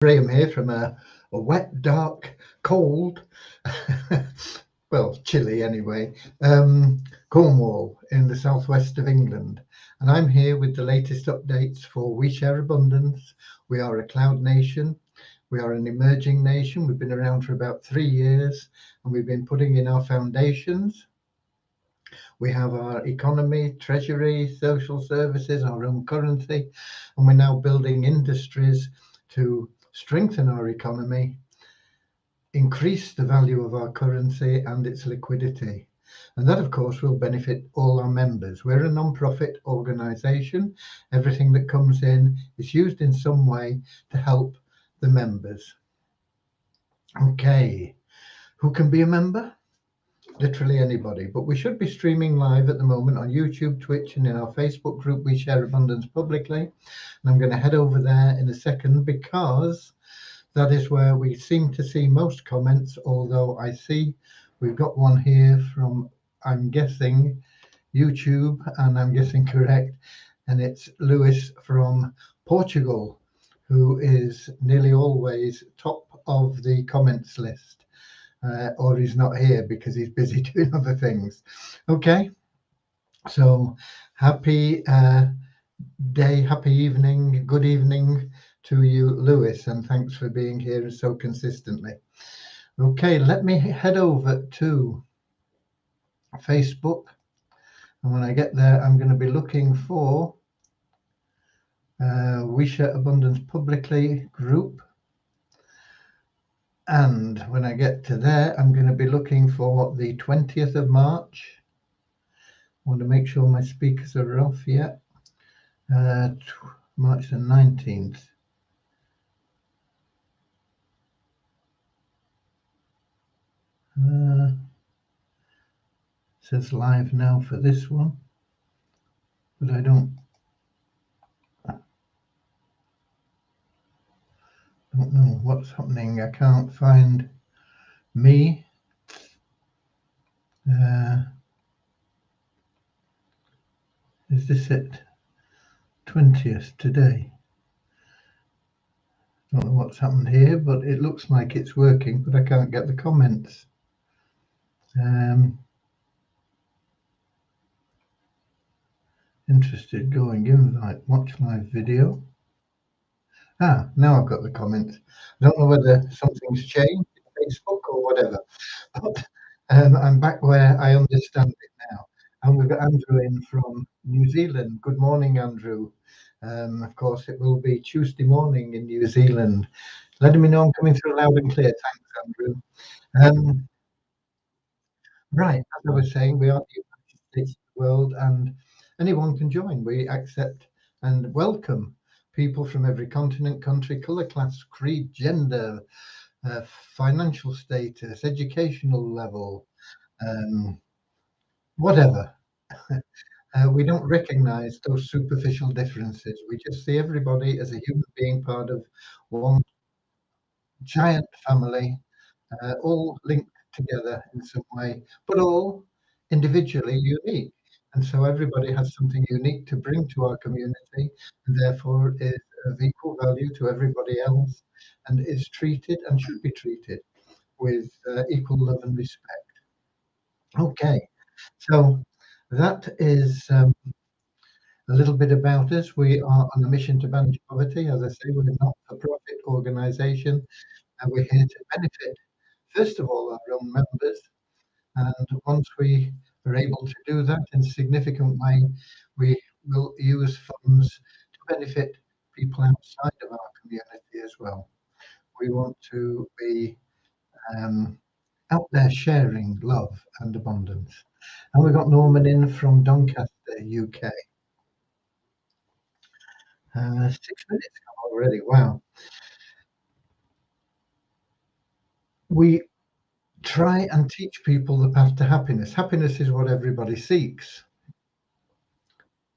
Graham here from a wet, dark, cold, well, chilly anyway, Cornwall in the southwest of England. And I'm here with the latest updates for We Share Abundance. We are a cloud nation. We are an emerging nation. We've been around for about 3 years and we've been putting in our foundations. We have our economy, treasury, social services, our own currency, and we're now building industries to strengthen our economy, increase the value of our currency and its liquidity. And that, of course, will benefit all our members. We're a non-profit organisation. Everything that comes in is used in some way to help the members. Okay, who can be a member? Literally anybody, but we should be streaming live at the moment on YouTube, Twitch, and in our Facebook group, We Share Abundance Publicly. And I'm going to head over there in a second because that is where we seem to see most comments, although I see we've got one here from, I'm guessing, YouTube, and I'm guessing correct, and it's Lewis from Portugal, who is nearly always top of the comments list. Or he's not here because he's busy doing other things. Okay, so happy day, happy evening, good evening to you, Lewis, and thanks for being here so consistently. Okay, let me head over to Facebook, and when I get there, I'm going to be looking for We Share Abundance Publicly group. And when I get to there, I'm going to be looking for the 20th of March. I want to make sure my speakers are off yet. March the 19th. Says live now for this one, but I don't know what's happening. I can't find me. Is this it? 20th today. Don't know what's happened here, but it looks like it's working, but I can't get the comments. Interested, going invite, watch live video. Now I've got the comments. I don't know whether something's changed in Facebook or whatever, but I'm back where I understand it now. And we've got Andrew in from New Zealand. Good morning, Andrew. Of course, it will be Tuesday morning in New Zealand. Letting me know I'm coming through loud and clear. Thanks, Andrew. Right, as I was saying, we are the United States of the world, and anyone can join. We accept and welcome people from every continent, country, colour, class, creed, gender, financial status, educational level, whatever. We don't recognise those superficial differences. We just see everybody as a human being, part of one giant family, all linked together in some way, but all individually unique. And so everybody has something unique to bring to our community, and therefore is of equal value to everybody else, and is treated and should be treated with equal love and respect. Okay, so that is a little bit about us. We are on a mission to manage poverty. As I say, we're a not-for-profit organisation, and we're here to benefit, first of all, our own members. And once we are able to do that in a significant way, we will use funds to benefit people outside of our community as well. We want to be out there sharing love and abundance. And we've got Norman in from Doncaster, UK. 6 minutes already, wow. We try and teach people the path to happiness. Happiness is what everybody seeks.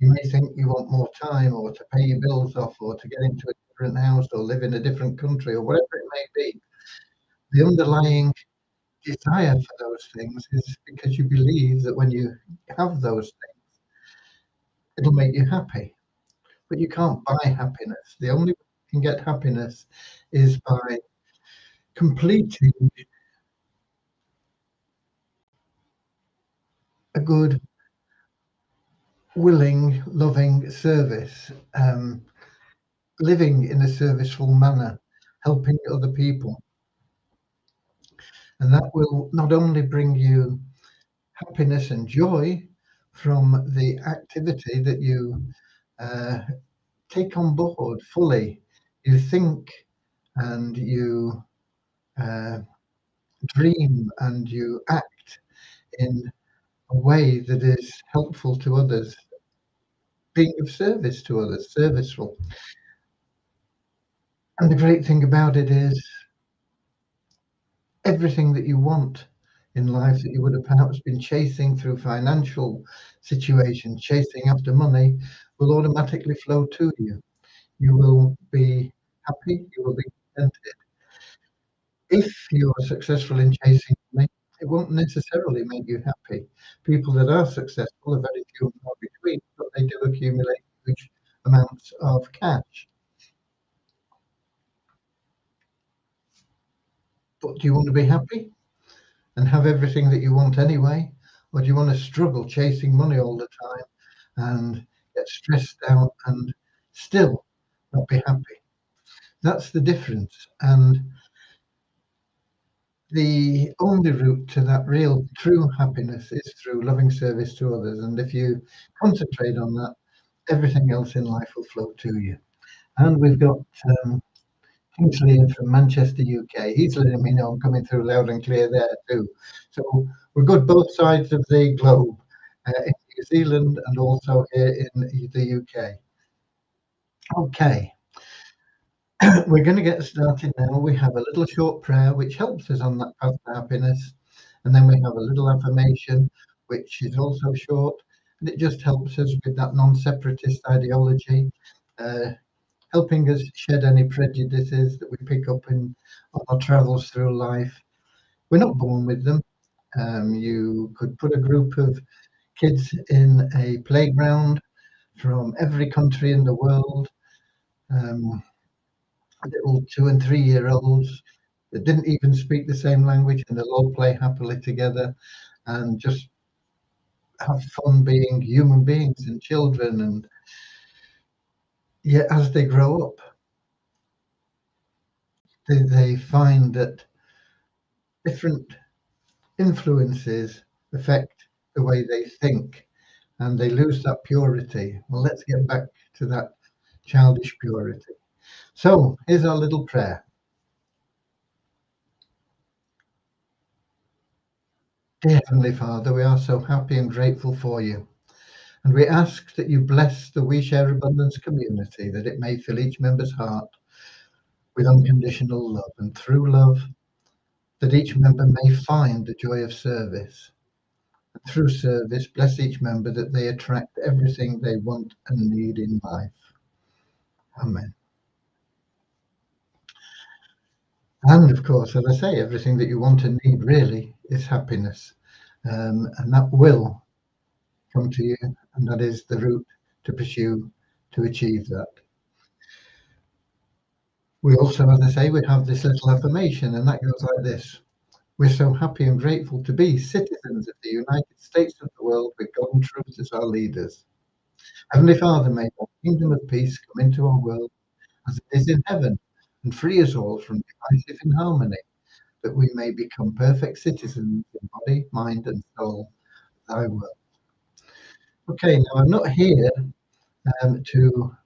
You may think you want more time, or to pay your bills off, or to get into a different house, or live in a different country, or whatever it may be. The underlying desire for those things is because you believe that when you have those things, it'll make you happy. But you can't buy happiness. The only way can get happiness is by completing a good, willing, loving service, living in a serviceful manner, helping other people. And that will not only bring you happiness and joy from the activity that you uh, take on board fully. You think and you uh, dream and you act in a way that is helpful to others, being of service to others, serviceful. And the great thing about it is everything that you want in life that you would have perhaps been chasing through financial situations, chasing after money, will automatically flow to you. You will be happy, you will be contented. If you are successful in chasing money, it won't necessarily make you happy. People that are successful are very few and far between, but they do accumulate huge amounts of cash. But do you want to be happy and have everything that you want anyway? Or do you want to struggle chasing money all the time and get stressed out and still not be happy? That's the difference. And the only route to that real true happiness is through loving service to others. And if you concentrate on that, everything else in life will flow to you. And we've got Kingsley in from Manchester, UK. He's letting me know I'm coming through loud and clear there too. So we're good both sides of the globe, in New Zealand and also here in the UK. Okay, we're going to get started now. We have a little short prayer which helps us on that path to happiness. And then we have a little affirmation which is also short, and it just helps us with that non-separatist ideology, uh, helping us shed any prejudices that we pick up in on our travels through life. We're not born with them. You could put a group of kids in a playground from every country in the world, um, little 2 and 3 year olds that didn't even speak the same language, and they'll all play happily together and just have fun being human beings and children. And yet, as they grow up, they find that different influences affect the way they think and they lose that purity. Well, let's get back to that childish purity. So, here's our little prayer. Dear Heavenly Father, we are so happy and grateful for you. And we ask that you bless the We Share Abundance community, that it may fill each member's heart with unconditional love. And through love, that each member may find the joy of service. And through service, bless each member that they attract everything they want and need in life. Amen. And of course, as I say, everything that you want and need really is happiness. And that will come to you, and that is the route to pursue to achieve that. We also, as I say, we have this little affirmation, and that goes like this. We're so happy and grateful to be citizens of the United States of the world with God and truth as our leaders. Heavenly Father, may the kingdom of peace come into our world as it is in heaven and free us all from divisive inharmony, that we may become perfect citizens in body, mind, and soul of thy will. Okay, now I'm not here to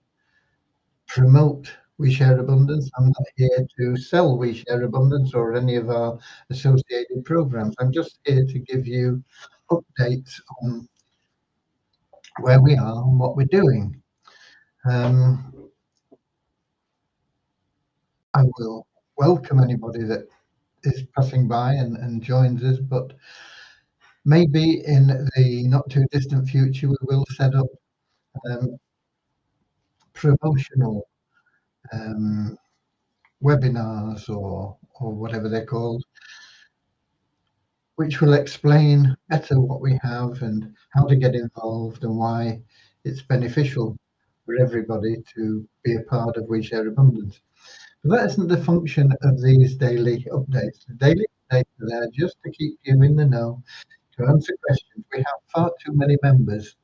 promote We Share Abundance. I'm not here to sell We Share Abundance or any of our associated programs. I'm just here to give you updates on where we are and what we're doing. I will welcome anybody that is passing by and joins us, but maybe in the not too distant future, we will set up um, promotional um, webinars or whatever they're called, which will explain better what we have and how to get involved and why it's beneficial for everybody to be a part of We Share Abundance. But that isn't the function of these daily updates. The daily updates are there just to keep you in the know, to answer questions. We have far too many members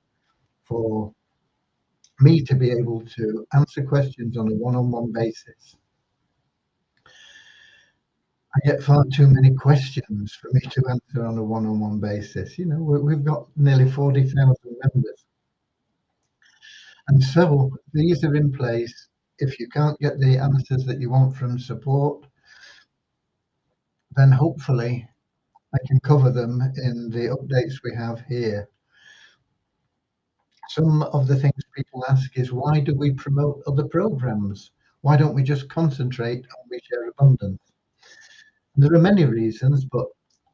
for me to be able to answer questions on a one-on-one basis. I get far too many questions for me to answer on a one-on-one basis. You know, we've got nearly 40,000 members. And so these are in place. If you can't get the answers that you want from support, then hopefully I can cover them in the updates we have here. Some of the things people ask is, why do we promote other programs? Why don't we just concentrate on We Share Abundance? There are many reasons, but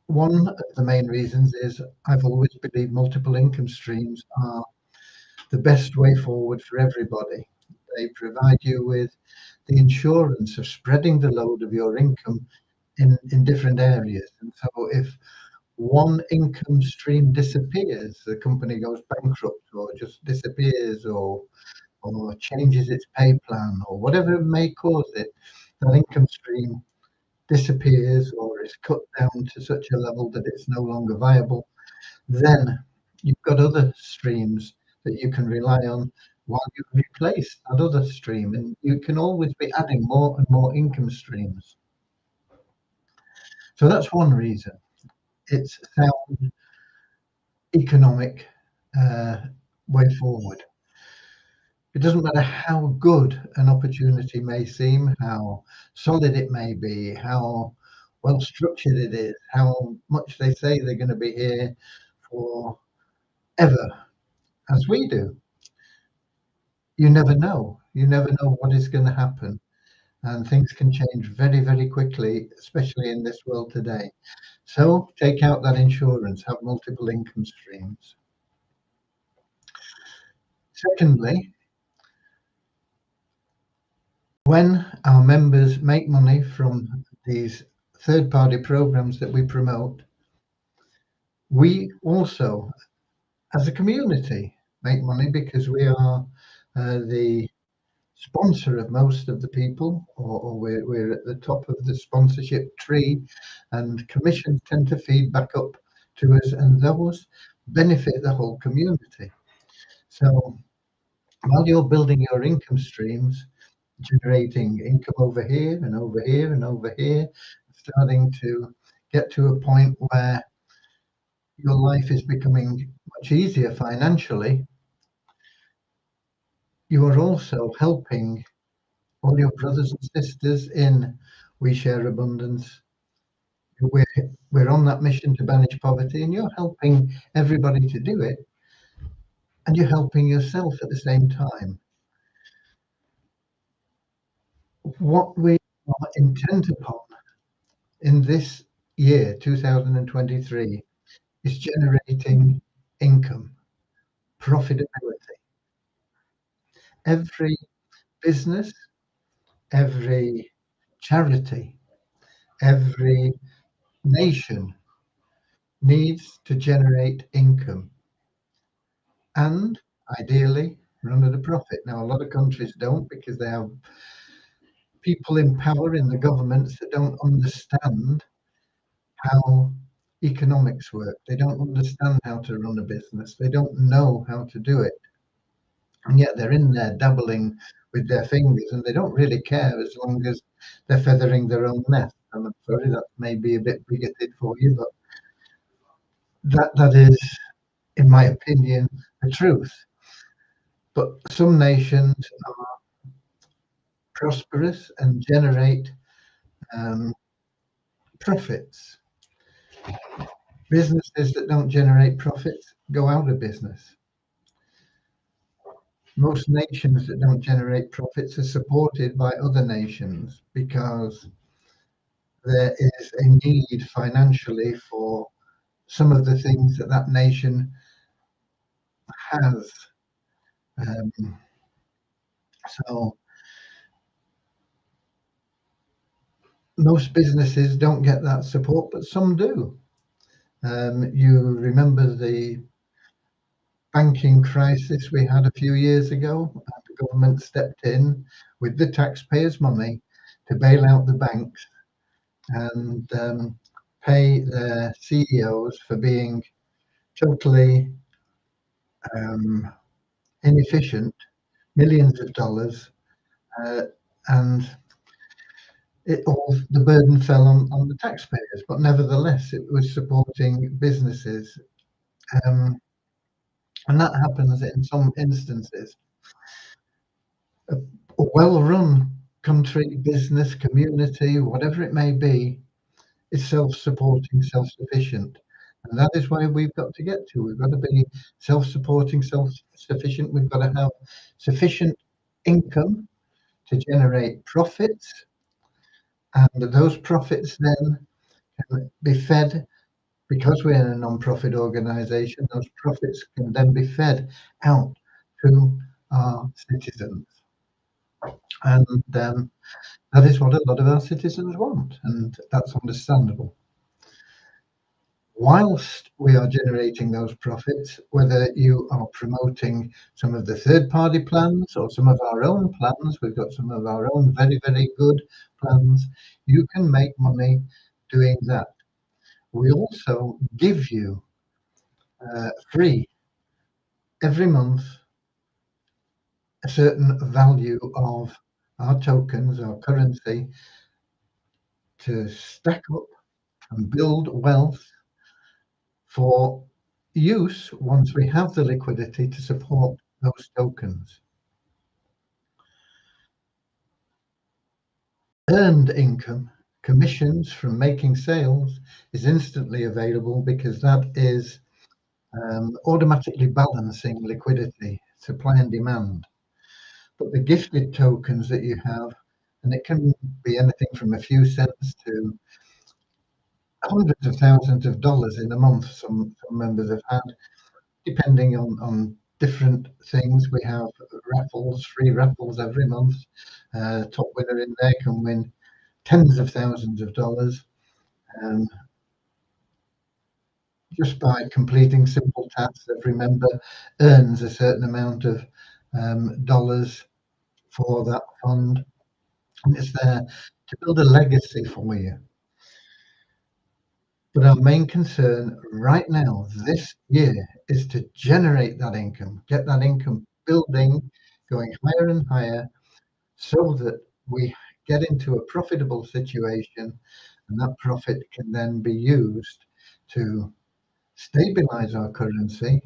one of the main reasons is I've always believed multiple income streams are the best way forward for everybody. They provide you with the insurance of spreading the load of your income in different areas. And so if one income stream disappears, the company goes bankrupt or just disappears or changes its pay plan or whatever may cause it, that income stream disappears or is cut down to such a level that it's no longer viable, then you've got other streams that you can rely on while you replace that other stream. And you can always be adding more and more income streams. So that's one reason. It's sound economic way forward. It doesn't matter how good an opportunity may seem, how solid it may be, how well structured it is, how much they say they're going to be here for ever, as we do. You never know. You never know what is going to happen. And things can change very, very quickly, especially in this world today. So take out that insurance, have multiple income streams. Secondly, when our members make money from these third-party programs that we promote, we also, as a community, make money because we are the sponsor of most of the people, or we're at the top of the sponsorship tree, and commissions tend to feed back up to us, and those benefit the whole community. So while you're building your income streams, generating income over here and over here and over here, starting to get to a point where your life is becoming much easier financially, you are also helping all your brothers and sisters in We Share Abundance. We're on that mission to banish poverty, and you're helping everybody to do it, and you're helping yourself at the same time. What we are intent upon in this year, 2023, is generating income, profitability. Every business, every charity, every nation needs to generate income and ideally run at a profit. Now, a lot of countries don't because they have people in power in the governments that don't understand how economics work. They don't understand how to run a business. They don't know how to do it. And yet they're in there dabbling with their fingers and they don't really care as long as they're feathering their own nest. And I'm sorry, that may be a bit bigoted for you, but that is, in my opinion, the truth. But some nations are prosperous and generate profits. Businesses that don't generate profits go out of business. Most nations that don't generate profits are supported by other nations because there is a need financially for some of the things that that nation has. So most businesses don't get that support, but some do. You remember the banking crisis we had a few years ago, government stepped in with the taxpayers' money to bail out the banks and pay their CEOs for being totally um, inefficient, millions of dollars, uh, and the burden fell on the taxpayers. But nevertheless, it was supporting businesses, um, and that happens in some instances. A well-run country, business, community, whatever it may be, is self-supporting, self-sufficient. And that is where we've got to get to. We've got to be self-supporting, self-sufficient. We've got to have sufficient income to generate profits, and those profits then can be fed, because we're in a non-profit organization, those profits can then be fed out to our citizens. And that is what a lot of our citizens want, and that's understandable. Whilst we are generating those profits, whether you are promoting some of the third-party plans or some of our own plans, we've got some of our own very, very good plans, you can make money doing that. We also give you free every month a certain value of our tokens, our currency, to stack up and build wealth for use once we have the liquidity to support those tokens. Earned income, commissions from making sales, is instantly available because that is automatically balancing liquidity, supply and demand. But the gifted tokens that you have, and it can be anything from a few cents to hundreds of thousands of dollars in a month, some members have had, depending on different things. We have raffles, free raffles every month. Top winner in there can win tens of thousands of dollars, and just by completing simple tasks, every member earns a certain amount of dollars for that fund, and it's there to build a legacy for you. But our main concern right now, this year, is to generate that income, get that income building, going higher and higher, so that we get into a profitable situation, and that profit can then be used to stabilize our currency,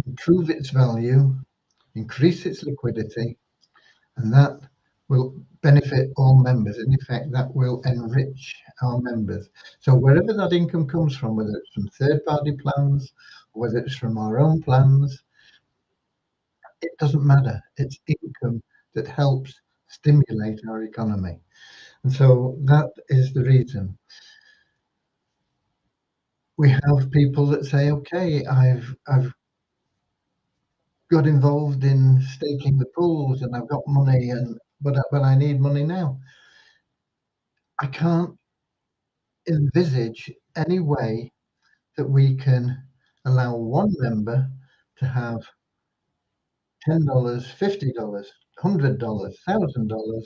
improve its value, increase its liquidity, and that will benefit all members. In effect, that will enrich our members. So wherever that income comes from, whether it's from third-party plans, or whether it's from our own plans, it doesn't matter. It's income that helps stimulate our economy. And so that is the reason. We have people that say, okay, I've got involved in staking the pools and I've got money, but I need money now. I can't envisage any way that we can allow one member to have $10, $50, $100, $1,000,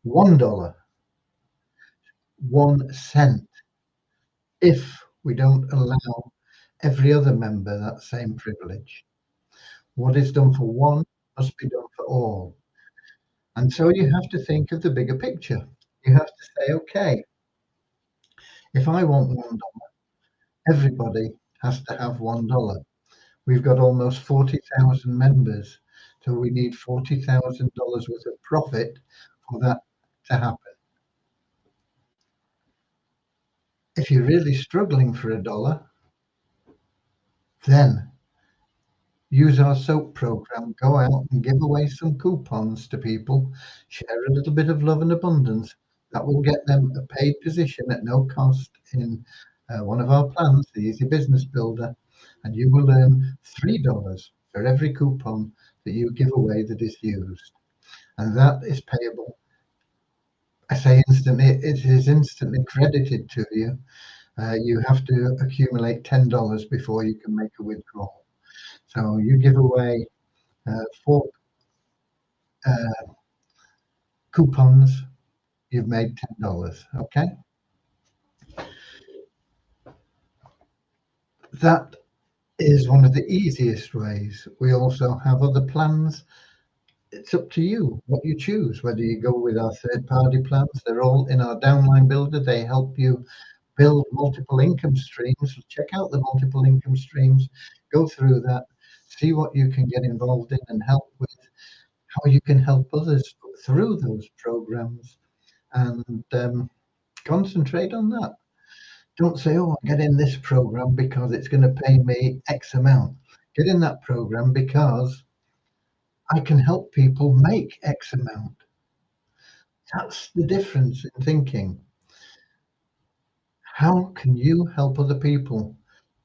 $1, 1 cent, if we don't allow every other member that same privilege. What is done for one must be done for all. And so you have to think of the bigger picture. You have to say, okay, if I want $1, everybody has to have $1. We've got almost 40,000 members, so we need $40,000 worth of profit for that to happen. If you're really struggling for $1, then use our SOAP program, go out and give away some coupons to people, share a little bit of love and abundance. That will get them a paid position at no cost in one of our plans, the Easy Business Builder, and you will earn $3 for every coupon that you give away that is used. And that is payable. I say instantly, it is instantly credited to you. You have to accumulate $10 before you can make a withdrawal. So you give away 4 uh, coupons, you've made $10. Okay, that is one of the easiest ways. We also have other plans. It's up to you what you choose, whether you go with our third party plans. They're all in our downline builder. They help you build multiple income streams. Check out the multiple income streams, go through that, see what you can get involved in and help with, how you can help others through those programs, and concentrate on that. Don't say, oh, I'll get in this program because it's going to pay me X amount. Get in that program because I can help people make X amount. That's the difference in thinking. How can you help other people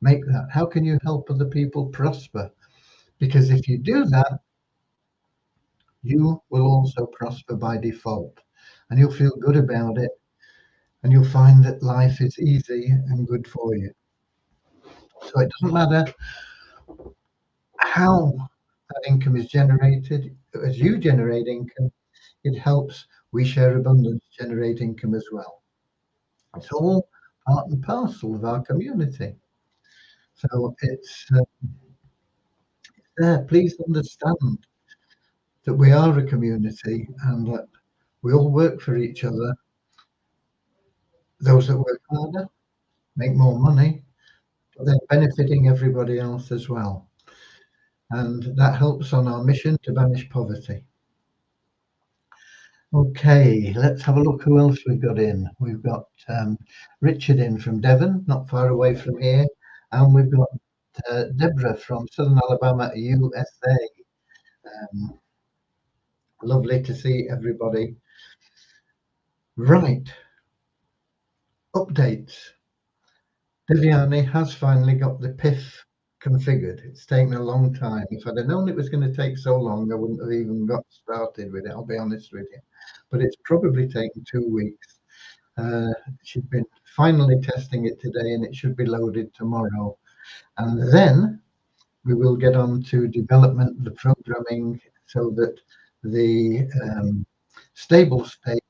make that? How can you help other people prosper? Because if you do that, you will also prosper by default, and you'll feel good about it, and you'll find that life is easy and good for you. So it doesn't matter how that income is generated. As you generate income, it helps We Share Abundance generate income as well. It's all part and parcel of our community. So it's there. Please understand that we are a community and that we all work for each other. Those that work harder make more money, but they're benefiting everybody else as well. And that helps on our mission to banish poverty. Okay, let's have a look who else we've got in. We've got Richard in from Devon, not far away from here, and we've got Deborah from Southern Alabama, USA. Um, Lovely to see everybody. Right, updates. Devyani has finally got the PIF configured. It's taken a long time. If I'd have known it was going to take so long, I wouldn't have even got started with it, I'll be honest with you. But it's probably taken 2 weeks. She's been finally testing it today, and it should be loaded tomorrow. And then we will get on to development, the programming, so that the stable state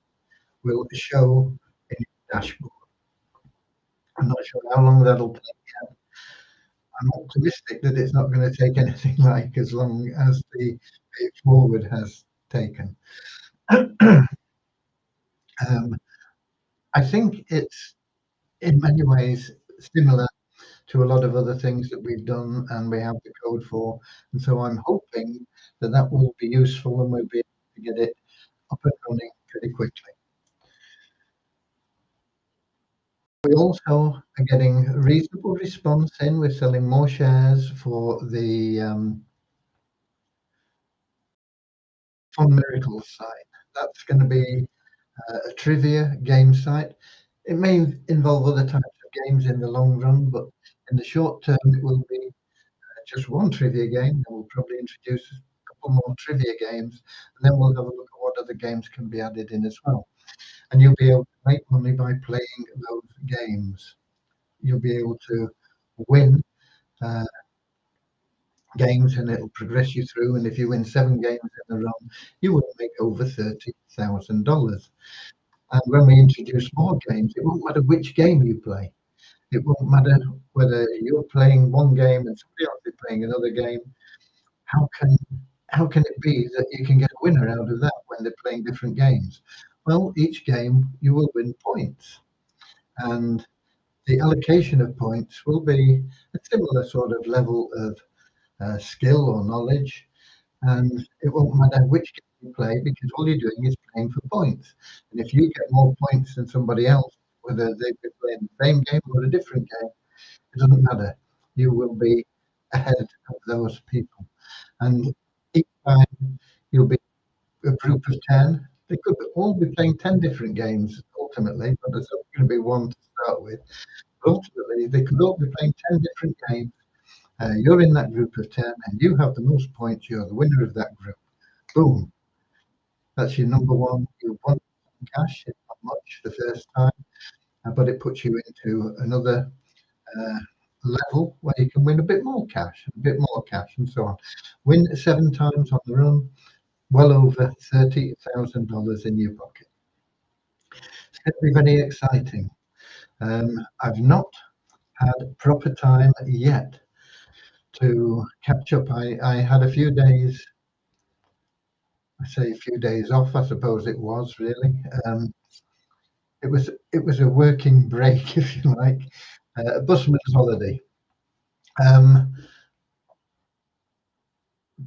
will show in your dashboard. I'm not sure how long that'll take. I'm optimistic that it's not going to take anything like as long as the pay forward has taken. um, I think it's in many ways similar to a lot of other things that we've done and we have the code for. And so I'm hoping that that will be useful and we'll be able to get it up and running pretty quickly. We also are getting reasonable response in. We're selling more shares for the Fun Miracles site. That's going to be a trivia game site. It may involve other types of games in the long run, but in the short term, it will be just one trivia game. Then we'll probably introduce a couple more trivia games, and then we'll have a look at what other games can be added in as well. And you'll be able to make money by playing those games. You'll be able to win uh, games, and it'll progress you through. And if you win 7 games in a row, you will make over $30,000. And when we introduce more games, it won't matter which game you play. It won't matter whether you're playing one game and somebody else is playing another game. How can how can it be that you can get a winner out of that when they're playing different games? Well, each game you will win points, and the allocation of points will be a similar sort of level of skill or knowledge, and it won't matter which game you play because all you're doing is playing for points. And if you get more points than somebody else, whether they've been playing the same game or a different game, it doesn't matter. You will be ahead of those people. And each time you'll be a group of 10. They could all be playing 10 different games ultimately, but there's only going to be one to start with. But ultimately, they could all be playing 10 different games. You're in that group of 10 and you have the most points. You're the winner of that group. Boom. That's your number one. You won some cash. It's not much the first time, but it puts you into another level where you can win a bit more cash, a bit more cash, and so on. Win 7 times on the run, well over $30,000 in your pocket. It's going to be very exciting. I've not had proper time yet to catch up. I had a few days, I say a few days off, I suppose it was really. It was a working break, if you like, a busman's holiday. Um,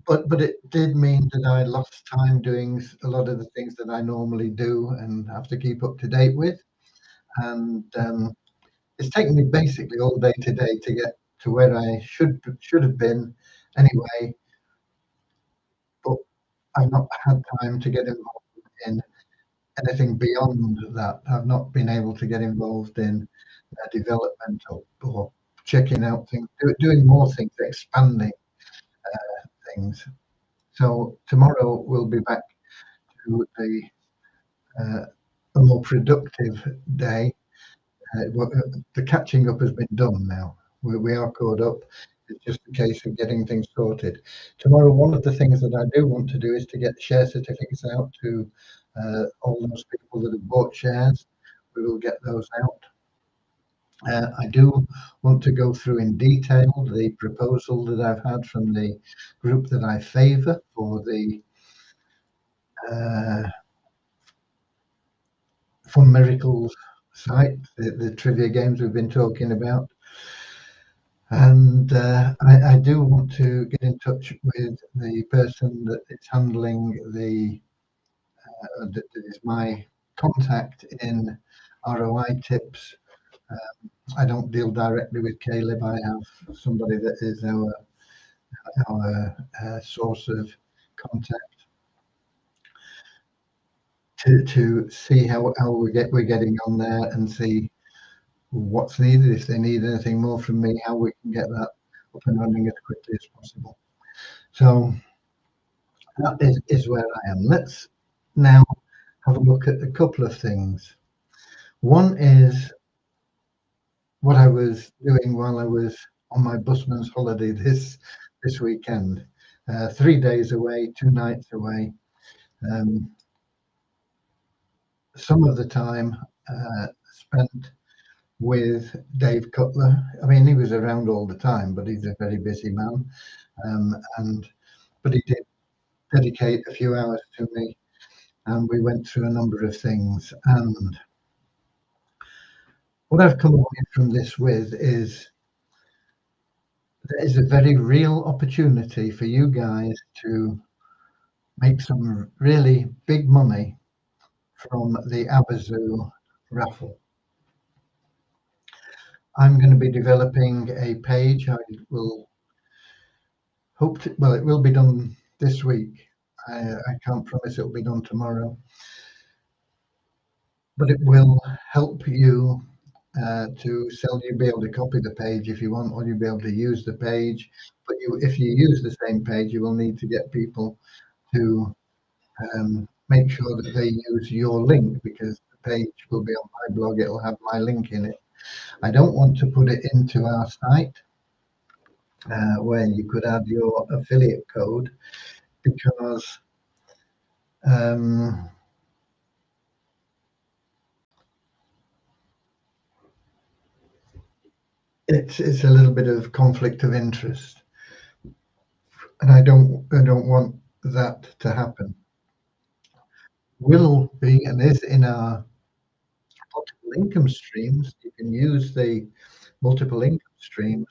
but it did mean that I lost time doing a lot of the things that I normally do and have to keep up to date with. And it's taken me basically all day today to get to where I should have been anyway. But I've not had time to get involved in anything beyond that. I've not been able to get involved in development or checking out things, doing more things, expanding things. So tomorrow we'll be back to uh, a more productive day. The catching up has been done now. We are caught up. It's just a case of getting things sorted. Tomorrow, one of the things that I do want to do is to get share certificates out to all those people that have bought shares. We will get those out. I do want to go through in detail the proposal that I've had from the group that I favour for the uh, Fun Miracles site, the trivia games we've been talking about. And I do want to get in touch with the person that is handling that is my contact in ROI tips. I don't deal directly with Caleb. I have somebody that is our source of contact to see how we're getting on there and see what's needed. If they need anything more from me, how we can get that up and running as quickly as possible. So that is where I am. Let's now have a look at a couple of things. One is what I was doing while I was on my busman's holiday this weekend. 3 days away, 2 nights away. Um, some of the time spent with Dave Cutler. I mean, he was around all the time, but he's a very busy man. And but he did dedicate a few hours to me, and we went through a number of things. And what I've come away from this with is there is a very real opportunity for you guys to make some really big money from the Abazoo raffle. I'm going to be developing a page. I will hope to, well, it will be done this week. I can't promise it'll be done tomorrow, but it will help you to sell. You'll be able to copy the page if you want, or you'll be able to use the page. But if you use the same page, you will need to get people to make sure that they use your link, because the page will be on my blog. It'll have my link in it. I don't want to put it into our site where you could add your affiliate code, because um, it's a little bit of conflict of interest, and I don't want that to happen. Will be and is in our multiple income streams. You can use the multiple income streams,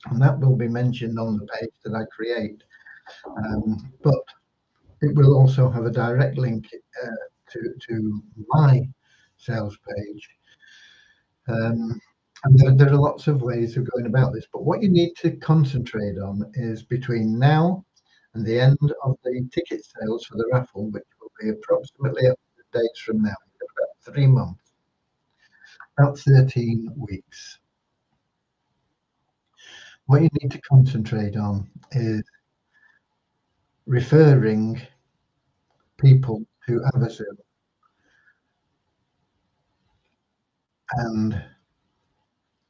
and that will be mentioned on the page that I create. But it will also have a direct link to my sales page. And there are lots of ways of going about this, but what you need to concentrate on is between now and the end of the ticket sales for the raffle, which will be approximately 100 days from now, about 3 months, about 13 weeks. What you need to concentrate on is referring people to, and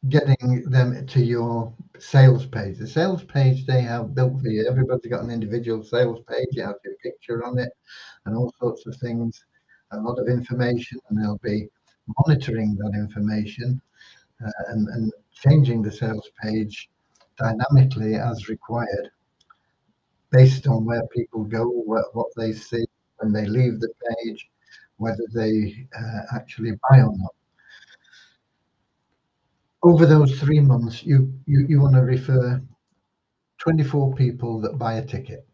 getting them to your sales page. The sales page they have built for you. Everybody's got an individual sales page. You have your picture on it and all sorts of things, a lot of information, and they'll be monitoring that information and changing the sales page dynamically as required based on where people go, what they see when they leave the page, whether they actually buy or not. Over those 3 months, you want to refer 24 people that buy a ticket,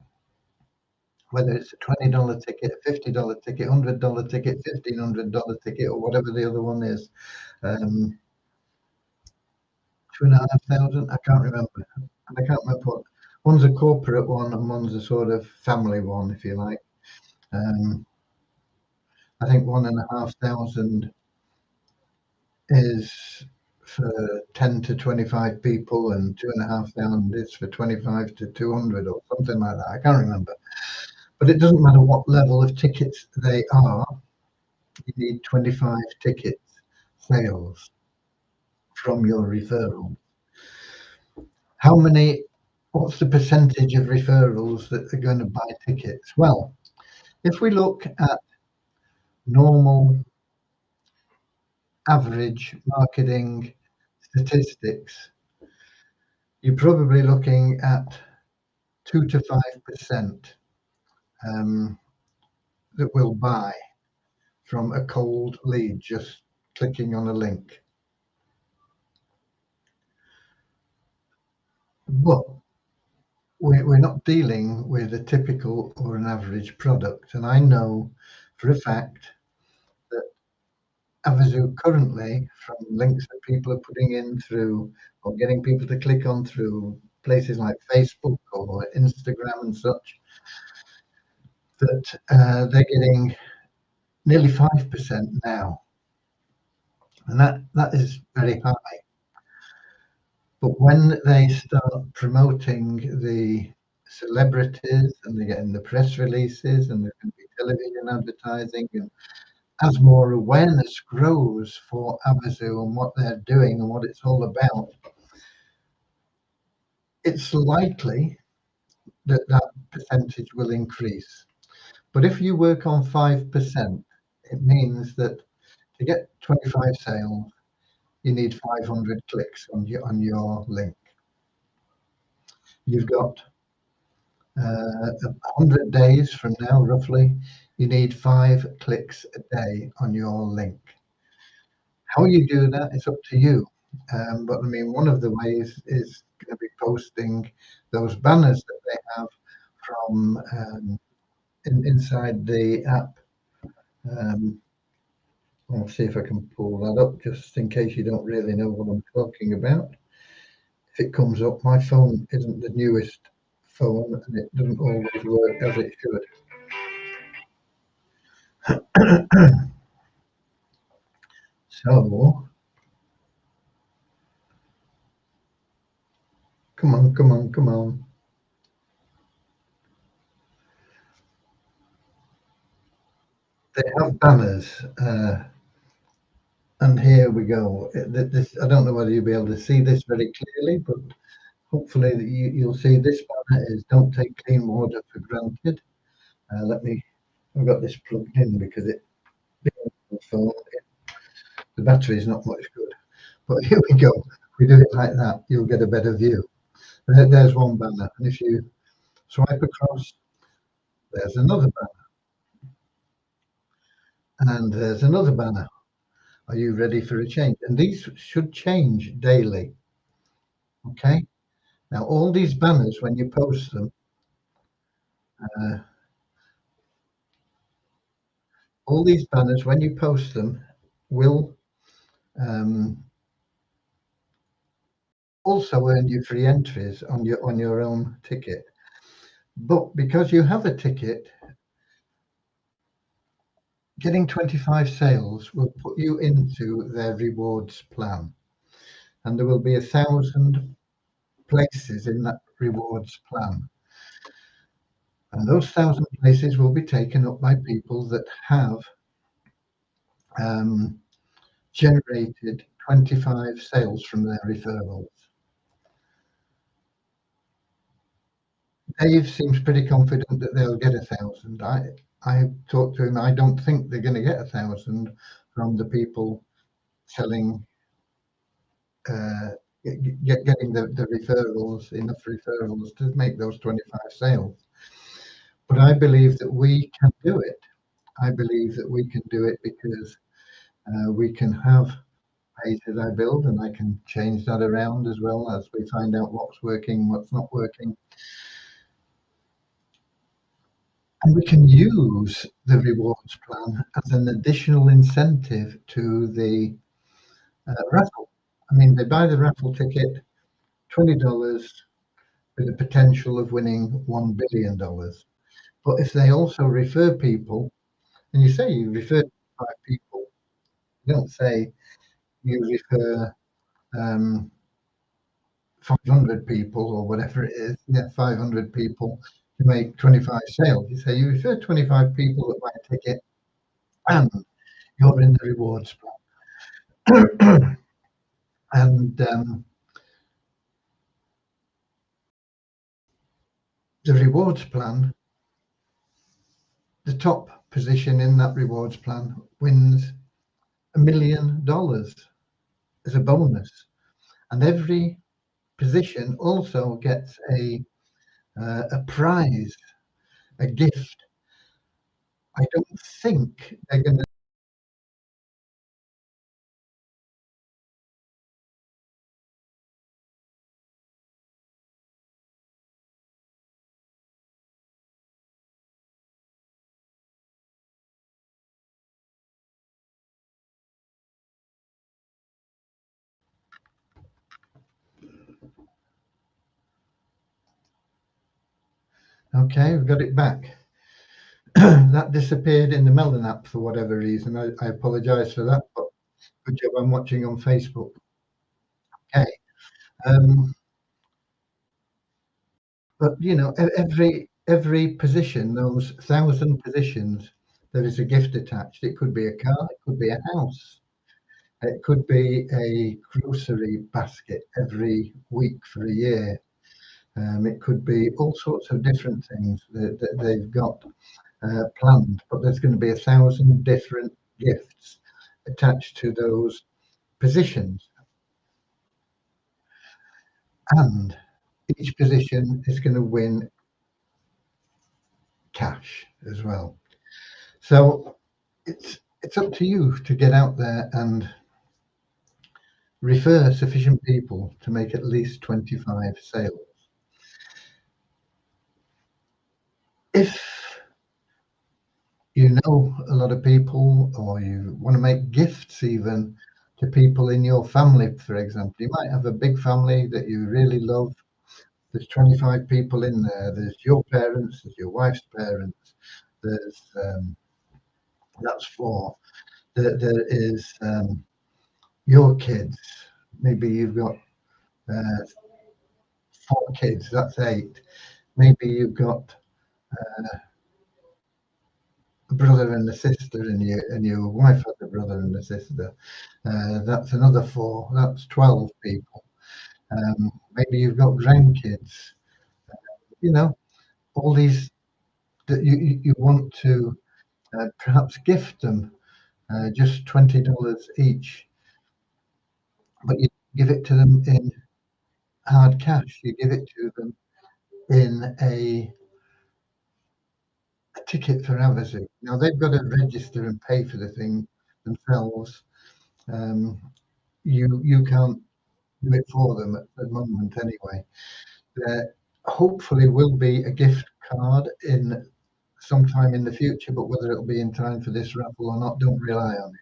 whether it's a $20 ticket, $50 ticket, $100 ticket, $1,500 ticket, or whatever the other one is. 2,500, I can't remember. And I can't remember what. One's a corporate one and one's a sort of family one, if you like. Um, I think 1,500 is for 10 to 25 people, and 2,500 is for 25 to 200 or something like that. I can't remember. But it doesn't matter what level of tickets they are, you need 25 tickets sales from your referral. How many, what's the percentage of referrals that are going to buy tickets? Well, if we look at normal average marketing statistics, you're probably looking at 2 to 5% that will buy from a cold lead, just clicking on a link. But we're not dealing with a typical or an average product. And I know for a fact that Amazon currently, from links that people are putting in through or getting people to click on through places like Facebook or Instagram and such, that they're getting nearly 5% now. And that is very high. But when they start promoting the celebrities and they're getting the press releases and there's going to be television advertising, and as more awareness grows for Amazon and what they're doing and what it's all about, it's likely that that percentage will increase. But if you work on 5%, it means that to get 25 sales, you need 500 clicks on your link. You've got 100 days from now, roughly, you need 5 clicks a day on your link. How you do that is up to you. But I mean, one of the ways is going to be posting those banners that they have from inside the app. I'll see if I can pull that up just in case you don't really know what I'm talking about. If it comes up, my phone isn't the newest phone and it doesn't always work as it should. So, come on, come on, come on. They have banners, and here we go. This, I don't know whether you'll be able to see this very clearly, but hopefully you'll see this banner is "Don't take clean water for granted." Let me. I've got this plugged in because the phone, the battery is not much good. But here we go. If we do it like that, you'll get a better view. There's one banner, and if you swipe across, there's another banner, and there's another banner. Are you ready for a change? And these should change daily. Okay. Now, all these banners, when you post them, uh, all these banners, when you post them, will also earn you free entries on your own ticket. But because you have a ticket, getting 25 sales will put you into their rewards plan, and there will be 1,000 places in that rewards plan. And those 1,000 places will be taken up by people that have generated 25 sales from their referrals. Dave seems pretty confident that they'll get 1,000. I talked to him. I don't think they're going to get 1,000 from the people selling, uh, getting the referrals, enough referrals to make those 25 sales. But I believe that we can do it. I believe that we can do it because we can have pay as I build, and I can change that around as well as we find out what's working, what's not working. And we can use the rewards plan as an additional incentive to the raffle. I mean, they buy the raffle ticket, $20 with the potential of winning $1 billion. But if they also refer people, and you say you refer 5 people, you don't say you refer 500 people or whatever it is, yeah, 500 people to make 25 sales. You say you refer 25 people that buy a ticket and you're in the rewards plan. And the rewards plan, the top position in that rewards plan wins $1 million as a bonus. And every position also gets a prize, a gift. I don't think they're going to. Okay, we've got it back. That disappeared in the Melon app for whatever reason. I apologize for that, but good job I'm watching on Facebook. Okay. Um, but you know, every position, those 1,000 positions, there is a gift attached. It could be a car, it could be a house, it could be a grocery basket every week for a year. It could be all sorts of different things that they've got planned, but there's going to be 1,000 different gifts attached to those positions, and each position is going to win cash as well. So it's up to you to get out there and refer sufficient people to make at least 25 sales. If you know a lot of people, or you want to make gifts even to people in your family, for example, you might have a big family that you really love. There's 25 people in there. There's your parents, there's your wife's parents, there's that's four. There is your kids. Maybe you've got 4 kids. That's 8. Maybe you've got a brother and a sister, and your wife has a brother and a sister. That's another 4. That's 12 people. Maybe you've got grandkids. You know, all these that you want to perhaps gift them just $20 each, but you give it to them in hard cash. You give it to them in a ticket for Amazon. Now they've got to register and pay for the thing themselves. Um, you can't do it for them at the moment anyway. There hopefully will be a gift card in sometime in the future, but whether it'll be in time for this raffle or not, don't rely on it.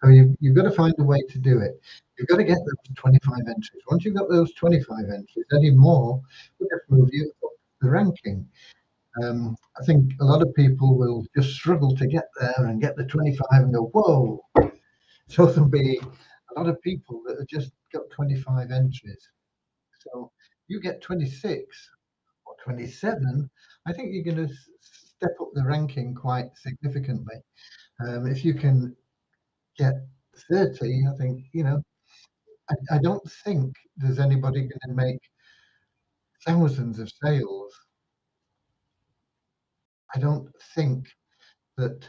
So you've got to find a way to do it. You've got to get those 25 entries. Once you've got those 25 entries, any more will just move you up the ranking. I think a lot of people will just struggle to get there and get the 25 and go, whoa. So there'll be a lot of people that have just got 25 entries. So you get 26 or 27, I think you're going to step up the ranking quite significantly. If you can get 30, I think, I don't think there's anybody going to make thousands of sales. I don't think that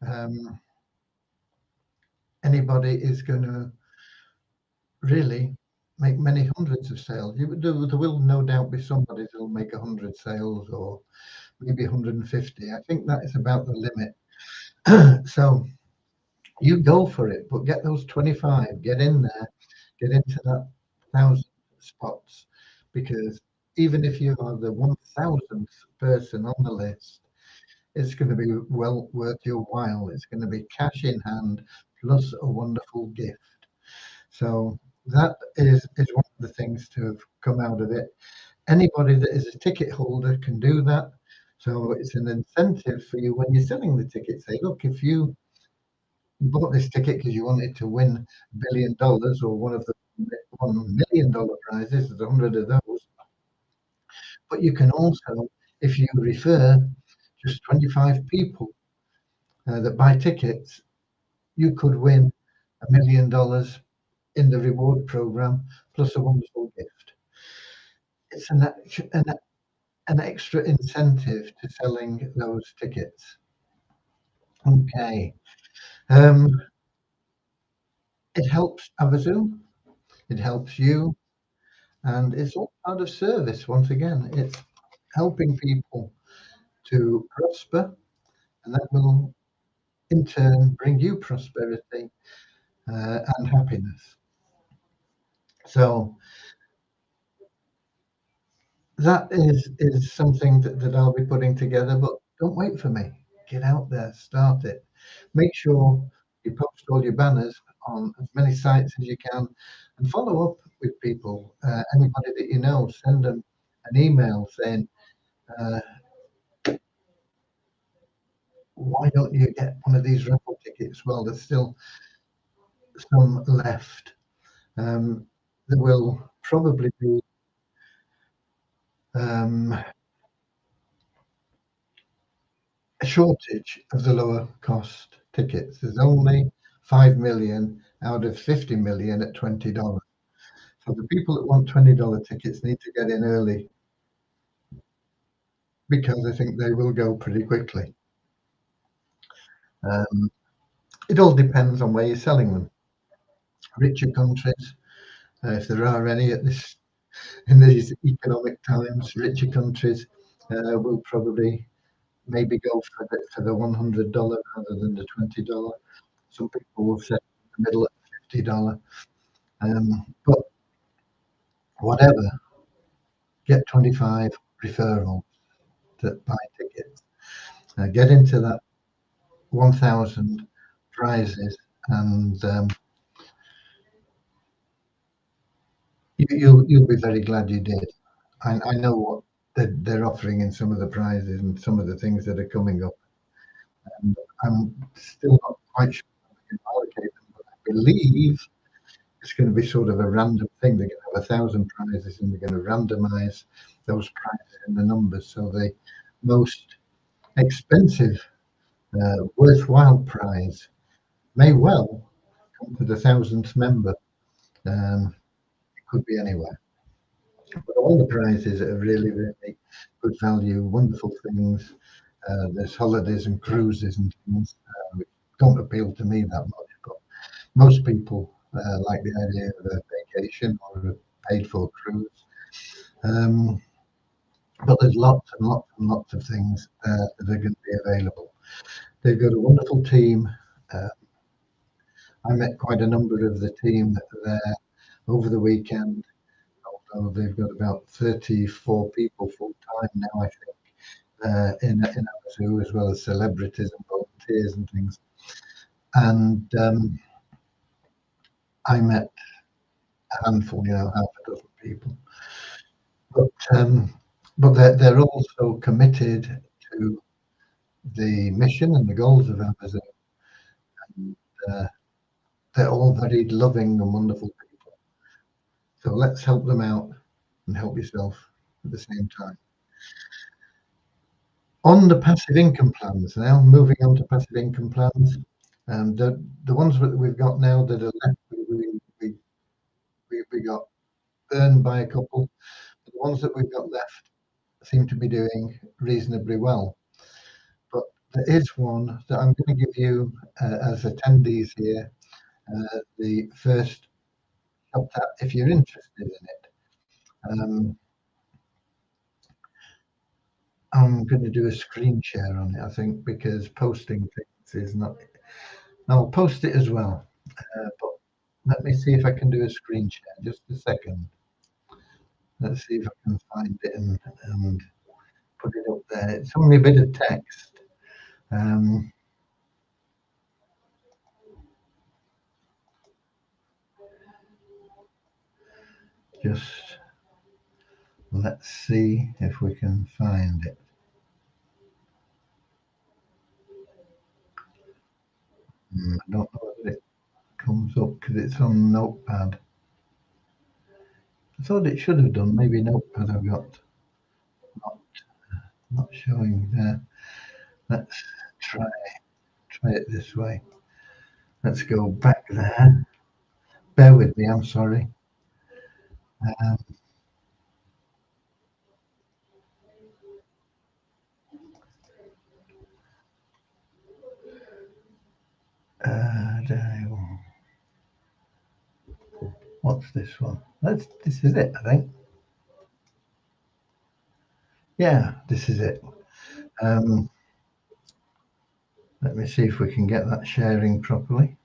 um, anybody is going to really make many hundreds of sales. There will no doubt be somebody that will make 100 sales or maybe 150. I think that is about the limit. So you go for it, but get those 25, get in there, get into that 1,000 spots, because even if you are the 1,000th person on the list, it's going to be well worth your while. It's going to be cash in hand plus a wonderful gift. So that is one of the things to have come out of it. Anybody that is a ticket holder can do that. So it's an incentive for you when you're selling the ticket. Say, look, if you bought this ticket because you wanted to win $1 billion or one of the $1 million prizes, there's 100 of those. But you can also, if you refer just 25 people that buy tickets, you could win $1 million in the reward program plus a wonderful gift. It's an extra incentive to selling those tickets. Okay. Um, it helps Amazon, it helps you, and it's all part of service. Once again, it's helping people to prosper, and that will in turn bring you prosperity and happiness. So that is something that I'll be putting together, but don't wait for me. Get out there, start it. Make sure you post all your banners on as many sites as you can and follow up with people. Anybody that you know, send them an email saying, uh, why don't you get one of these raffle tickets? Well, there's still some left. There will probably be um, a shortage of the lower cost tickets. There's only 5 million out of 50 million at $20. So the people that want $20 tickets need to get in early because I think they will go pretty quickly. Um, it all depends on where you're selling them. Richer countries, if there are any at this in these economic times, richer countries will probably maybe go for the $100 rather than the $20. Some people will set the middle at $50. But whatever, get 25 referrals that buy tickets. Get into that 1,000 prizes, and you'll be very glad you did. I know what they're offering in some of the prizes and some of the things that are coming up. And I'm still not quite sure how we can allocate them, but I believe it's going to be sort of a random thing. They're going to have 1,000 prizes and they're going to randomize those prizes in the numbers. So the most expensive, worthwhile prize may well come to the 1,000th member. It could be anywhere. But all the prizes are really, really good value, wonderful things. There's holidays and cruises and things which don't appeal to me that much, but most people like the idea of a vacation or a paid for cruise. Um, but there's lots and lots and lots of things that are going to be available. They've got a wonderful team. Uh, I met quite a number of the team there over the weekend, although they've got about 34 people full time now, I think, in Amazon, as well as celebrities and volunteers and things. And I met a handful, half a dozen people. But they're also committed to the mission and the goals of Amazon. And, they're all very loving and wonderful people. So let's help them out and help yourself at the same time. On the passive income plans now, moving on to passive income plans. The ones that we've got now that are left, we got burned by a couple. The ones that we've got left seem to be doing reasonably well. But there is one that I'm going to give you as attendees here the first shot at if you're interested in it. I'm going to do a screen share on it, I think, because posting things is not. I'll post it as well, but let me see if I can do a screen share. Just a second. Let's see if I can find it and put it up there. It's only a bit of text. Um, just let's see if we can find it. I don't know whether it comes up because it's on Notepad. I thought it should have done. Maybe Notepad I've got not, not showing there. Let's try it this way. Let's go back there. Bear with me. I'm sorry. Um, what's this one? This is it, I think. Yeah, this is it. Um, let me see if we can get that sharing properly.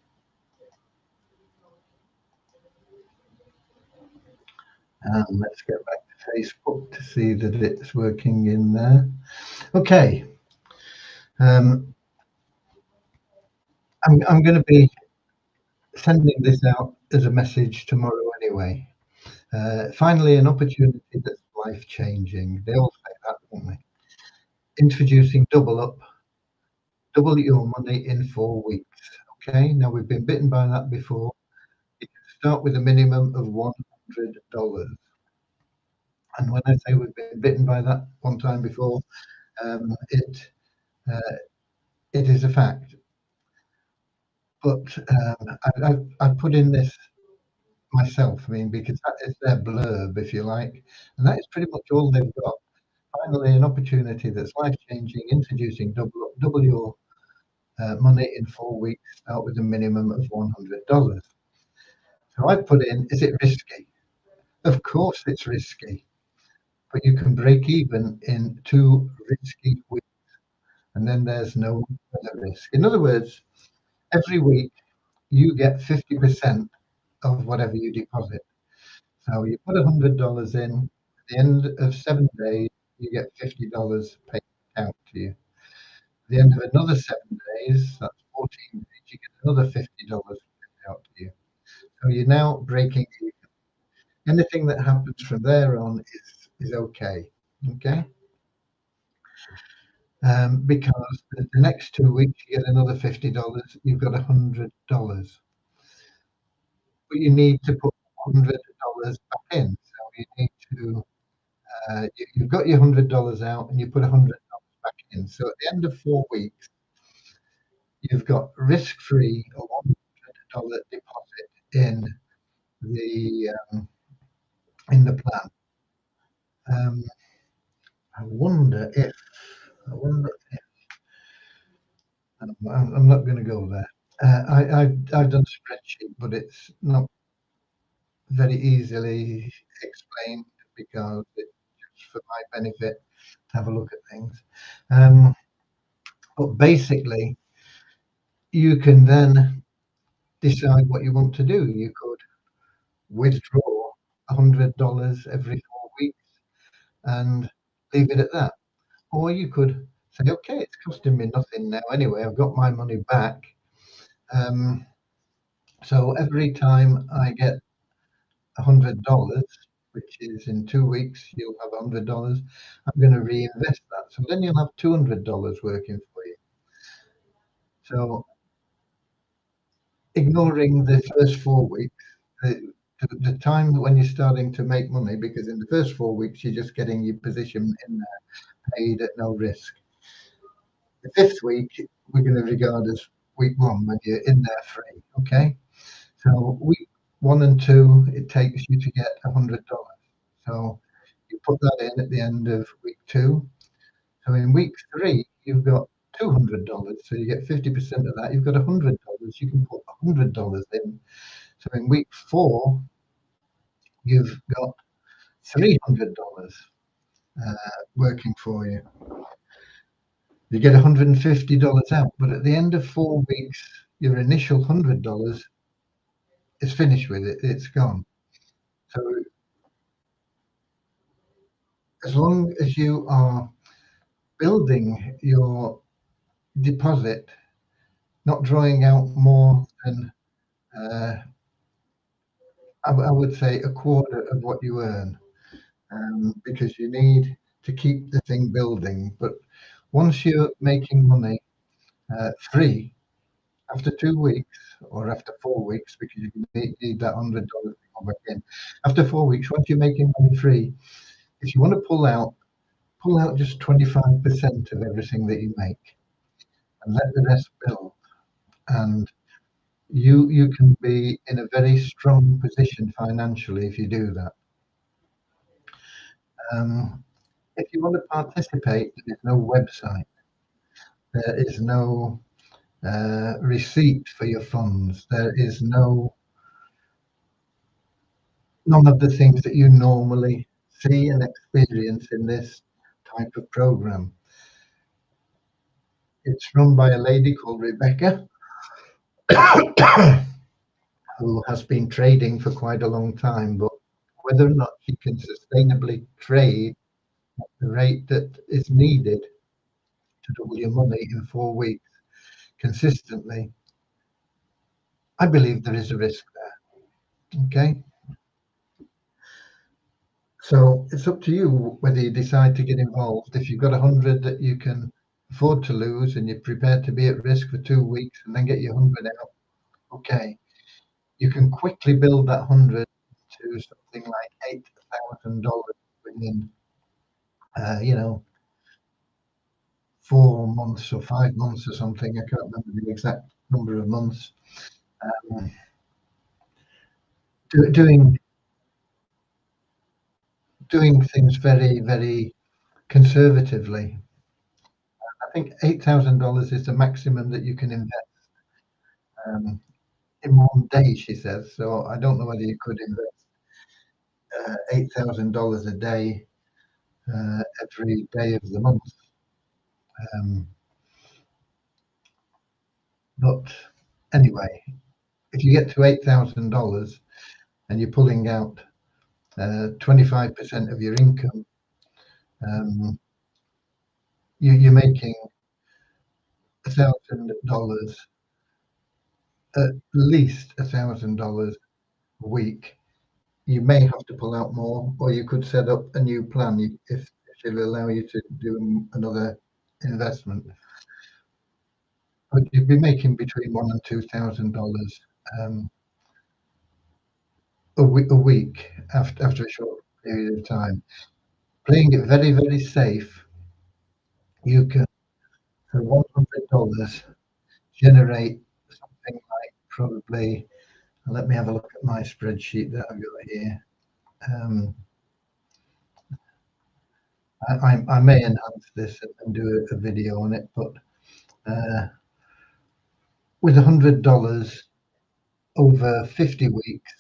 And let's get back to Facebook to see that it's working in there. Okay. I'm going to be sending this out as a message tomorrow anyway. Finally, an opportunity that's life changing. They all say that, don't they? Introducing Double Up, double your money in 4 weeks. Okay, now we've been bitten by that before. You can start with a minimum of $100. And when I say we've been bitten by that one time before, um, it uh, it is a fact. But I put in this myself. I mean, because that is their blurb, if you like, and that is pretty much all they've got. Finally, an opportunity that's life changing, introducing double your money in 4 weeks. Start with a minimum of $100. So I put in, is it risky? Of course, it's risky, but you can break even in 2 risky weeks, and then there's no other risk. In other words, every week you get 50% of whatever you deposit. So you put $100 in. At the end of 7 days, you get $50 paid out to you. At the end of another 7 days, that's 14 days, you get another $50 paid out to you. So you're now breaking even. Anything that happens from there on is okay. Okay. Because the next 2 weeks you get another $50, you've got $100. But you need to put $100 back in. So you need to you've got your $100 out and you put $100 back in. So at the end of 4 weeks, you've got risk-free a $100 deposit the in the plan. Um, I wonder if I wonder if I'm not going to go there. I've done a spreadsheet, but it's not very easily explained because it's just for my benefit to have a look at things. Um, but basically, you can then decide what you want to do. You could withdraw $100 every 4 weeks and leave it at that. Or you could say, okay, it's costing me nothing now anyway. I've got my money back. Um, so every time I get $100, which is in 2 weeks, you'll have $100. I'm going to reinvest that. So then you'll have $200 working for you. So ignoring the first 4 weeks, the time when you're starting to make money, because in the first 4 weeks you're just getting your position in there paid at no risk. The fifth week we're going to regard as week one when you're in there free. Okay, so week one and two, it takes you to get $100. So you put that in at the end of week two. So in week three, you've got $200. So you get 50% of that. You've got $100. You can put $100 in. So in week four, you've got $300 uh, working for you. You get $150 out, but at the end of 4 weeks, your initial $100 is finished with it. It's gone. So as long as you are building your deposit, not drawing out more than uh, I would say a quarter of what you earn, because you need to keep the thing building. But once you're making money free after 2 weeks or after 4 weeks, because you need that $100 to come back in. After 4 weeks, once you're making money free, if you want to pull out just 25% of everything that you make and let the rest build. And you can be in a very strong position financially if you do that. Um, if you want to participate, there is no website. There is no receipt for your funds. There is none of the things that you normally see and experience in this type of program. It's run by a lady called Rebecca, who has been trading for quite a long time, but whether or not she can sustainably trade at the rate that is needed to double your money in 4 weeks consistently, I believe there is a risk there. Okay. So it's up to you whether you decide to get involved. If you've got 100 that you can afford to lose and you're prepared to be at risk for 2 weeks and then get your 100 out, okay. You can quickly build that 100 to something like $8,000 within, you know, 4 months or 5 months or something. I can't remember the exact number of months. Um, doing things very, very conservatively. I think $8,000 is the maximum that you can invest um, in one day, she says. So I don't know whether you could invest $8,000 a day every day of the month. Um, but anyway, if you get to $8,000 and you're pulling out 25% of your income, um, you're making $1,000, at least $1,000 a week. You may have to pull out more, or you could set up a new plan if she'll allow you to do another investment. But you'd be making between $1,000 and $2,000 um, a week after a short period of time. Playing it very, very safe, you can, for $100, generate something like probably, let me have a look at my spreadsheet that I've got here. I may enhance this and do a video on it, but with $100 over 50 weeks,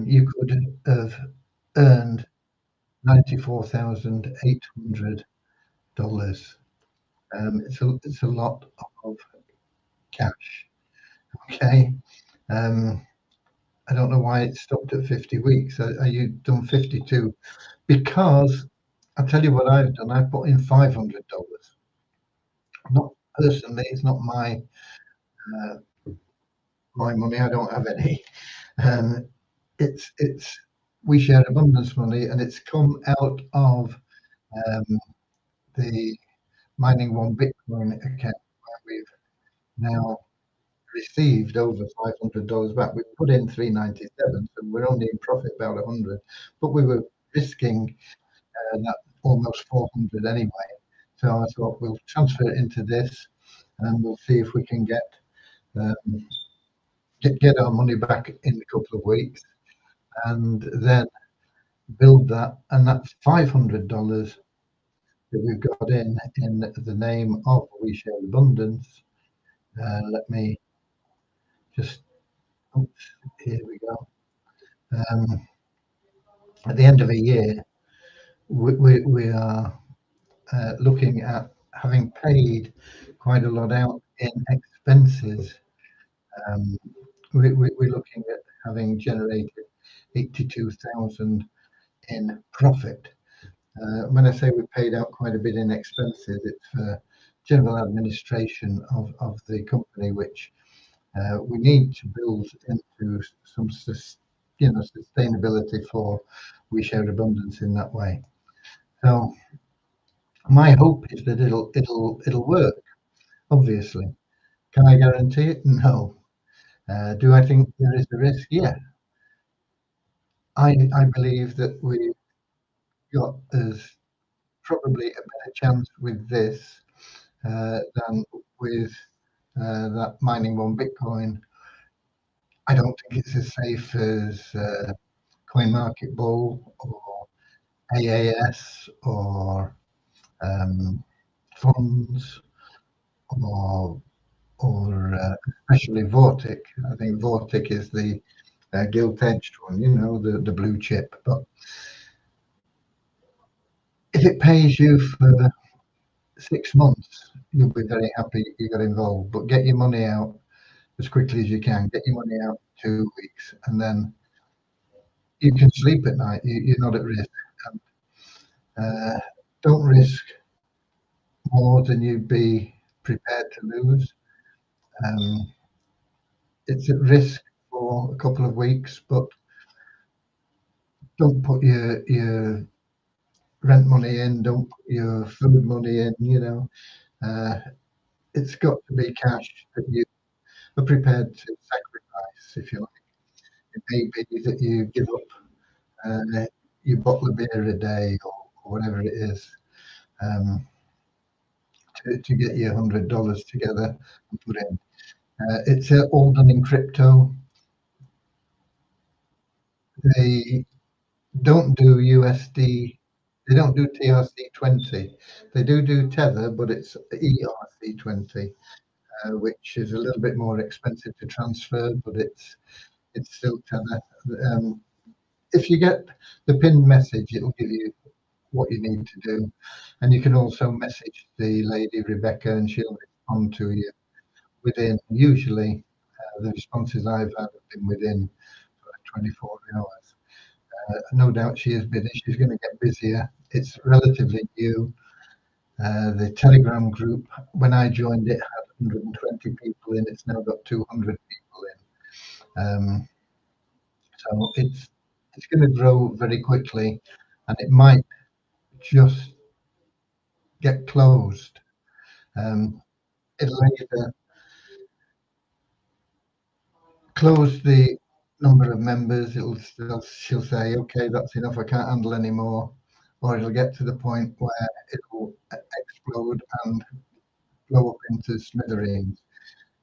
you could have earned $94,800. It's a lot of cash. Okay. I don't know why it stopped at 50 weeks. Are you done 52? Because I'll tell you what I've done. I put in $500. Not personally, it's not uh, my money. I don't have any. Um, it's we share abundance money, and it's come out of um, the Mining One Bitcoin account where we've now received over $500 back. We put in 397, so we're only in profit about 100, but we were risking that almost 400 anyway. So I thought we'll transfer it into this. and we'll see if we can um, get our money back in a couple of weeks, and then build that. And that's $500 that we've got in the name of We Share Abundance. Let me just, oops, here we go. At the end of a year, we are looking at having paid quite a lot out in expenses. Um, we're looking at having generated 82,000 in profit. When I say we paid out quite a bit in expenses, it's for general administration of the company, which we need to build into some sustainability for We Share Abundance in that way. So my hope is that it'll work. Obviously, can I guarantee it? No. Do I think there is a risk? Yeah. I believe that we got as probably a better chance with this than with that mining one Bitcoin. I don't think it's as safe as CoinMarketBull or AAS or um, funds or especially Vortic. I think Vortic is the gilt-edged one, the blue chip. But if it pays you for 6 months, you'll be very happy you got involved. But get your money out as quickly as you can. Get your money out 2 weeks, and then you can sleep at night. You're not at risk. And, don't risk more than you'd be prepared to lose. Um, it's at risk for a couple of weeks, but don't put your rent money in. Don't put your food money in. Uh, it's got to be cash that you are prepared to sacrifice, if you like. It may be that you give up your bottle of beer a day or whatever it is um, to get your $100 together and put in. It's all done in crypto. They don't do USD. They don't do TRC20. They do Tether, but it's ERC20, which is a little bit more expensive to transfer, but it's still Tether. Um, if you get the pinned message, it'll give you what you need to do, and you can also message the lady Rebecca, and she'll respond to you within. Usually, the responses I've had have been within 24 hours. No doubt she is busy. She's going to get busier. It's relatively new. The Telegram group, when I joined it, had 120 people in. It's now got 200 people in. So it's going to grow very quickly, and it might just get closed. Um, it'll either close the number of members. She'll say, okay, that's enough. I can't handle any more, or it'll get to the point where it'll explode and blow up into smithereens.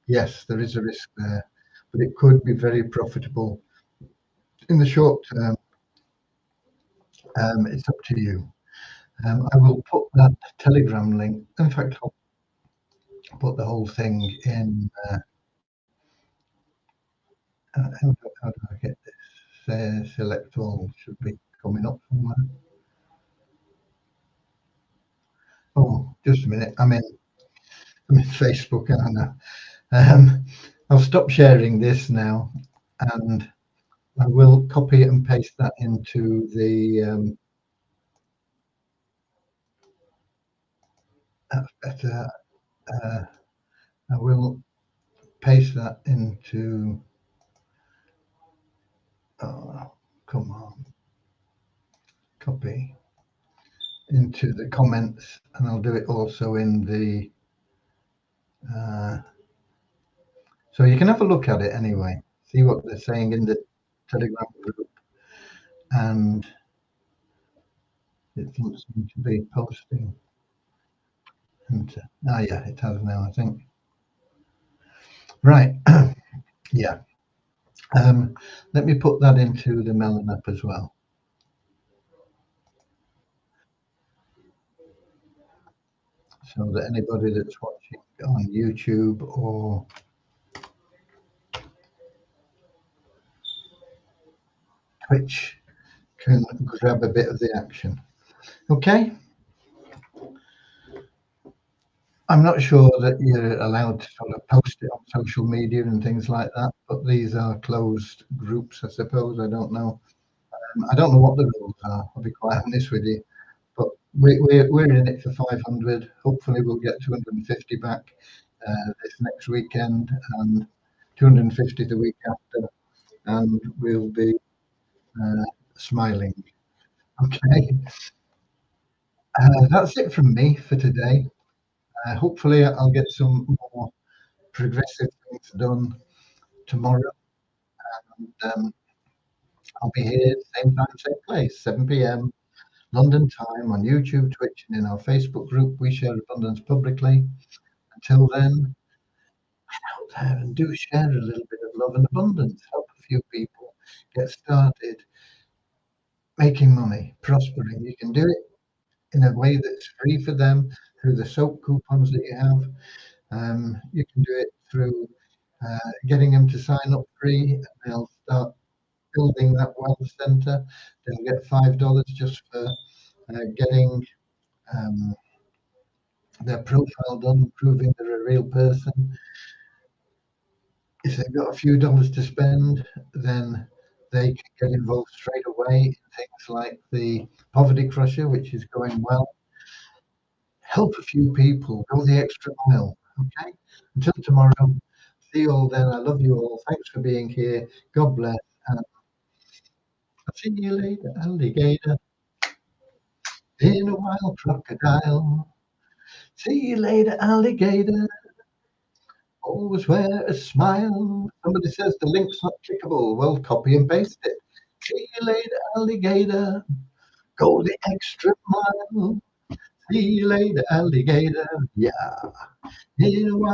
Yes, there is a risk there, but it could be very profitable in the short term. It's up to you. I will put that Telegram link. In fact, I'll put the whole thing in. How do I get this? Select all should be coming up somewhere. Oh, just a minute. I'm in Facebook, and I'll stop sharing this now, and I will copy and paste that into the. That's better. Uh, I will paste that into. Oh, come on. Copy into the comments, and I'll do it also in the. So you can have a look at it anyway. See what they're saying in the Telegram group, and it doesn't seem to be posting. Yeah, it has now, I think. Right. Yeah. Um, Let me put that into the Melon app as well, so that anybody that's watching on YouTube or Twitch can grab a bit of the action. Okay. I'm not sure that you're allowed to sort of post it on social media and things like that, but these are closed groups, I suppose. I don't know. I don't know what the rules are. I'll be quite honest with you. But we're in it for 500. Hopefully, we'll get 250 back this next weekend and 250 the week after, and we'll be uh, smiling. Okay, that's it from me for today. Hopefully, I'll get some more progressive things done tomorrow. And I'll be here, same time, same place, 7 p.m. London time on YouTube, Twitch, and in our Facebook group. We share abundance publicly. Until then, out there and do share a little bit of love and abundance. Help a few people get started making money, prospering. You can do it in a way that's free for them through the soap coupons that you have. You can do it through getting them to sign up free, and they'll start building that wealth center. They'll get $5 just for getting um, their profile done, proving they're a real person. If they've got a few dollars to spend, then they can get involved straight away in things like the Poverty Crusher, which is going well. Help a few people, go the extra mile. Okay. Until tomorrow. See you all then. I love you all. Thanks for being here. God bless. And I'll see you later, alligator. In a wild crocodile. See you later, alligator. Always wear a smile. Somebody says the link's not clickable. Well, copy and paste it. See you later, alligator. Go the extra mile. See you later, alligator. Yeah. In a